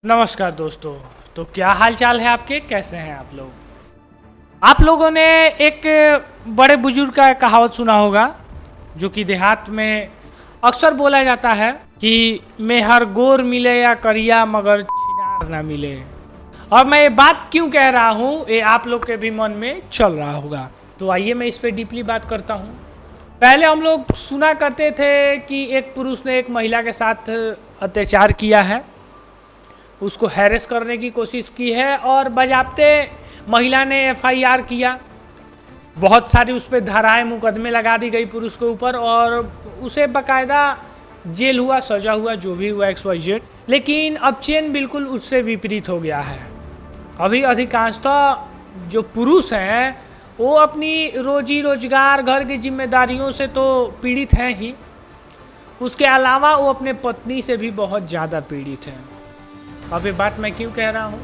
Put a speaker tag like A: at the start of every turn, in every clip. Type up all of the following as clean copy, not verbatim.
A: नमस्कार दोस्तों। तो क्या हाल चाल है आपके, कैसे हैं आप लोग। आप लोगों ने एक बड़े बुजुर्ग का कहावत सुना होगा जो कि देहात में अक्सर बोला जाता है कि मेहर गोर मिले या करिया मगर छिनार ना मिले। और मैं ये बात क्यों कह रहा हूँ ये आप लोग के भी मन में चल रहा होगा, तो आइए मैं इस पर डीपली बात करता हूँ। पहले हम लोग सुना करते थे कि एक पुरुष ने एक महिला के साथ अत्याचार किया है, उसको हैरेस करने की कोशिश की है और बजाते महिला ने एफआईआर किया। बहुत सारी उस पर धाराएं मुकदमे लगा दी गई पुरुष के ऊपर और उसे बाकायदा जेल हुआ, सजा हुआ, जो भी हुआ XYZ। लेकिन अब चेन बिल्कुल उससे विपरीत हो गया है। अभी अधिकांशतः जो पुरुष हैं वो अपनी रोजी रोजगार, घर की जिम्मेदारियों से तो पीड़ित हैं ही, उसके अलावा वो अपने पत्नी से भी बहुत ज़्यादा पीड़ित हैं। अब ये बात मैं क्यों कह रहा हूँ,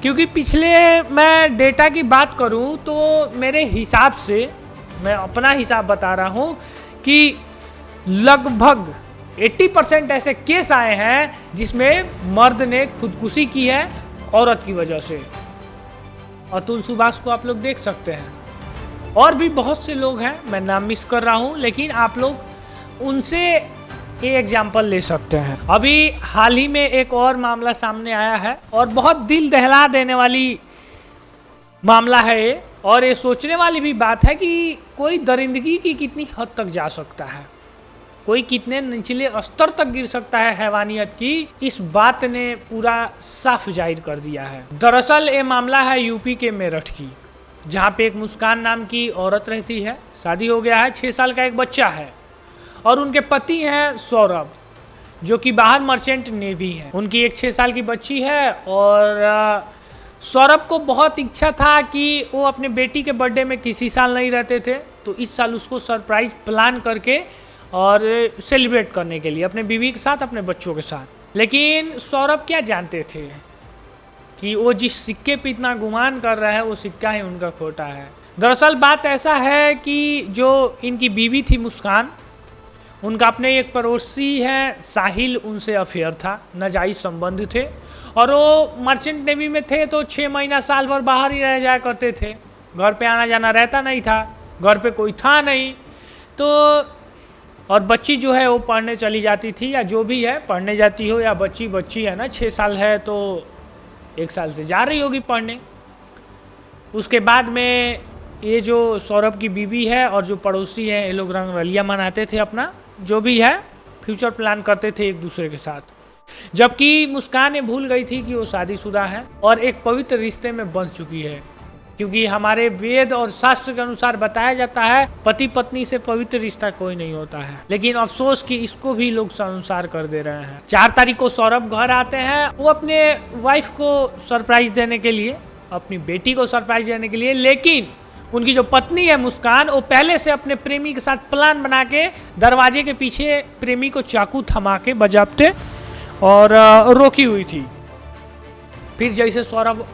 A: क्योंकि पिछले मैं डेटा की बात करूँ तो मेरे हिसाब से, मैं अपना हिसाब बता रहा हूँ कि लगभग 80% ऐसे केस आए हैं जिसमें मर्द ने खुदकुशी की है औरत की वजह से। अतुल सुभाष को आप लोग देख सकते हैं, और भी बहुत से लोग हैं, मैं नाम मिस कर रहा हूँ, लेकिन आप लोग उनसे ये एग्जाम्पल ले सकते हैं। अभी हाल ही में एक और मामला सामने आया है और बहुत दिल दहला देने वाली मामला है ये, और ये सोचने वाली भी बात है कि कोई दरिंदगी की कितनी हद तक जा सकता है, कोई कितने निचले स्तर तक गिर सकता है हैवानियत की। इस बात ने पूरा साफ जाहिर कर दिया है। दरअसल ये मामला है यूपी के मेरठ की, जहाँ पे एक मुस्कान नाम की औरत रहती है, शादी हो गया है, 6 साल का एक बच्चा है और उनके पति हैं सौरभ, जो कि बाहर मर्चेंट नेवी हैं। उनकी एक 6 साल की बच्ची है और सौरभ को बहुत इच्छा था कि वो अपने बेटी के बर्थडे में किसी साल नहीं रहते थे, तो इस साल उसको सरप्राइज प्लान करके और सेलिब्रेट करने के लिए अपने बीवी के साथ, अपने बच्चों के साथ। लेकिन सौरभ क्या जानते थे कि वो जिस सिक्के पे इतना गुमान कर रहा है वो सिक्का ही उनका खोटा है। दरअसल बात ऐसा है कि जो इनकी बीवी थी मुस्कान, उनका अपने एक पड़ोसी हैं साहिल, उनसे अफेयर था, नाजायज़ संबंध थे, और वो मर्चेंट नेवी में थे तो 6 महीना साल भर बाहर ही रह जाया करते थे, घर पे आना जाना रहता नहीं था, घर पे कोई था नहीं। तो और बच्ची जो है वो पढ़ने चली जाती थी, या जो भी है पढ़ने जाती हो, या बच्ची है ना, 6 साल है तो 1 साल से जा रही होगी पढ़ने। उसके बाद में ये जो सौरभ की बीवी है और जो पड़ोसी है, ये लोग रंगरलिया मनाते थे, अपना जो भी है फ्यूचर प्लान करते थे एक दूसरे के साथ। जबकि मुस्कान ये भूल गई थी कि वो शादीशुदा है और एक पवित्र रिश्ते में बंध चुकी है, क्योंकि हमारे वेद और शास्त्र के अनुसार बताया जाता है पति पत्नी से पवित्र रिश्ता कोई नहीं होता है। लेकिन अफसोस कि इसको भी लोग संसार कर दे रहे हैं। 4 तारीख को सौरभ घर आते हैं, वो अपने वाइफ को सरप्राइज देने के लिए, अपनी बेटी को सरप्राइज देने के लिए, लेकिन उनकी जो पत्नी है मुस्कान, वो पहले से अपने प्रेमी के साथ प्लान बना के दरवाजे के पीछे प्रेमी को चाकू थमा के बजाते और रोकी हुई थी। फिर जैसे सौरभ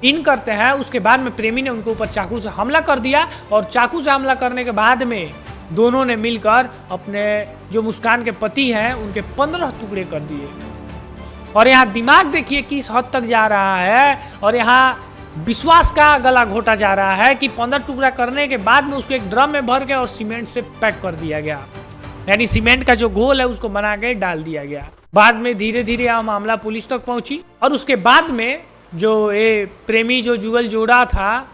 A: इन करते हैं, उसके बाद में प्रेमी ने उनके ऊपर चाकू से हमला कर दिया, और चाकू से हमला करने के बाद में दोनों ने मिलकर अपने जो मुस्कान के पति हैं उनके 15 टुकड़े कर दिए। और यहाँ दिमाग देखिए किस हद तक जा रहा है, और यहाँ विश्वास का गला घोटा जा रहा है कि 15 टुकड़ा करने के बाद में उसको एक ड्रम में भर के और सीमेंट से पैक कर दिया गया, यानी सीमेंट का जो घोल है उसको बना के डाल दिया गया। बाद में धीरे धीरे यह मामला पुलिस तक पहुंची, और उसके बाद में जो ये प्रेमी जो जुगल जोड़ा था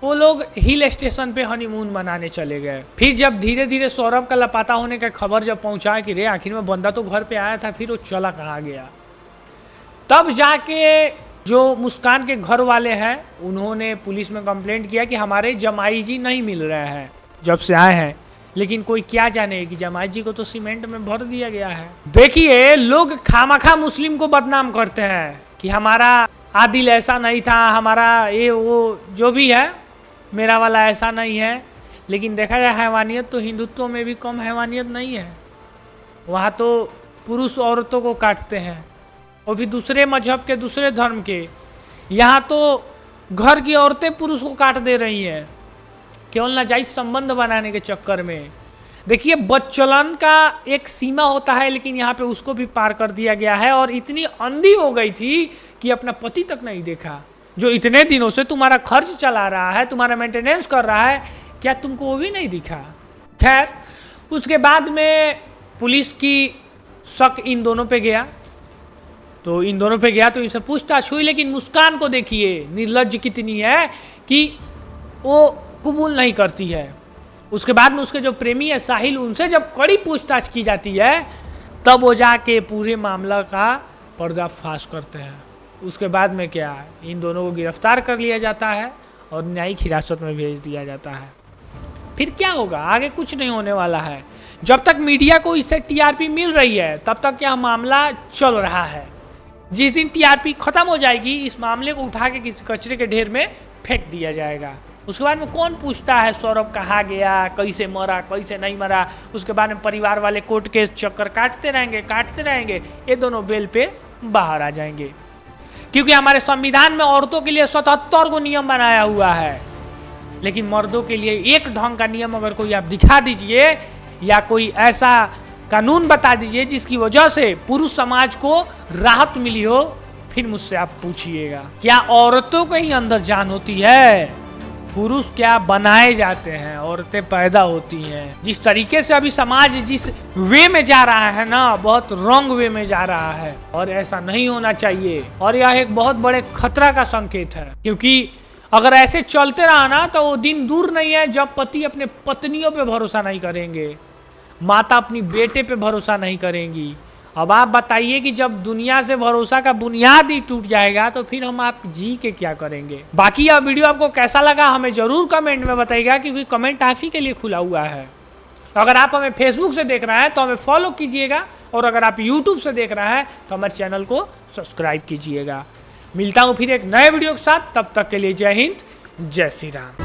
A: वो लोग हिल स्टेशन पे हनीमून मनाने चले गए। फिर जब धीरे धीरे सौरभ का लापता होने का खबर जब पहुंचा कि रे आखिर में बंदा तो घर पे आया था, फिर वो चला कहाँ गया, तब जाके जो मुस्कान के घर वाले हैं उन्होंने पुलिस में कंप्लेंट किया कि हमारे जमाई जी नहीं मिल रहे हैं जब से आए हैं। लेकिन कोई क्या जाने कि जमाई जी को तो सीमेंट में भर दिया गया है। देखिए लोग खामखा मुस्लिम को बदनाम करते हैं कि हमारा आदिल ऐसा नहीं था, हमारा ये वो जो भी है, मेरा वाला ऐसा नहीं है। लेकिन देखा जाए हैवानियत तो हिंदुत्व में भी कम हैवानियत नहीं है। वहाँ तो पुरुष औरतों को काटते हैं, वो भी दूसरे मजहब के, दूसरे धर्म के। यहाँ तो घर की औरतें पुरुष को काट दे रही हैं केवल नाजायज संबंध बनाने के चक्कर में। देखिए बदचलन का एक सीमा होता है, लेकिन यहाँ पे उसको भी पार कर दिया गया है। और इतनी अंधी हो गई थी कि अपना पति तक नहीं देखा, जो इतने दिनों से तुम्हारा खर्च चला रहा है, तुम्हारा मेंटेनेंस कर रहा है, क्या तुमको वो भी नहीं दिखा। खैर उसके बाद में पुलिस की शक इन दोनों पे गया, तो इन दोनों पे गया तो इनसे पूछताछ हुई, लेकिन मुस्कान को देखिए निर्लज्ज कितनी है कि वो कबूल नहीं करती है। उसके बाद में उसके जो प्रेमी है साहिल, उनसे जब कड़ी पूछताछ की जाती है तब वो जाके पूरे मामला का पर्दाफाश करते हैं। उसके बाद में क्या, इन दोनों को गिरफ्तार कर लिया जाता है और न्यायिक हिरासत में भेज दिया जाता है। फिर क्या होगा, आगे कुछ नहीं होने वाला है। जब तक मीडिया को इससे टीआरपी मिल रही है तब तक यह मामला चल रहा है। जिस दिन टीआरपी खत्म हो जाएगी, इस मामले को उठा के किसी कचरे के ढेर में फेंक दिया जाएगा। उसके बाद में कौन पूछता है सौरभ कहाँ गया, कैसे मरा, कैसे नहीं मरा। उसके बाद में परिवार वाले कोर्ट के चक्कर काटते रहेंगे, ये दोनों बेल पे बाहर आ जाएंगे। क्योंकि हमारे संविधान में औरतों के लिए 77 को नियम बनाया हुआ है, लेकिन मर्दों के लिए एक ढंग का नियम अगर कोई आप दिखा दीजिए या कोई ऐसा कानून बता दीजिए जिसकी वजह से पुरुष समाज को राहत मिली हो, फिर मुझसे आप पूछिएगा क्या औरतों के ही अंदर जान होती है? पुरुष क्या बनाए जाते हैं, औरतें पैदा होती हैं। जिस तरीके से अभी समाज जिस वे में जा रहा है ना, बहुत रॉन्ग वे में जा रहा है, और ऐसा नहीं होना चाहिए। और यह एक बहुत बड़े खतरा का संकेत है, क्योंकि अगर ऐसे चलते रहा ना तो वो दिन दूर नहीं है जब पति अपने पत्नियों पे भरोसा नहीं करेंगे, माता अपनी बेटे पे भरोसा नहीं करेंगी। अब आप बताइए कि जब दुनिया से भरोसा का बुनियाद ही टूट जाएगा तो फिर हम आप जी के क्या करेंगे। बाकी यह वीडियो आपको कैसा लगा हमें जरूर कमेंट में बताइएगा, क्योंकि कमेंट आप ही के लिए खुला हुआ है। अगर आप हमें फेसबुक से देख रहे हैं तो हमें फॉलो कीजिएगा, और अगर आप यूट्यूब से देख रहे हैं तो हमारे चैनल को सब्सक्राइब कीजिएगा। मिलता हूँ फिर एक नए वीडियो के साथ, तब तक के लिए जय हिंद, जय श्री राम।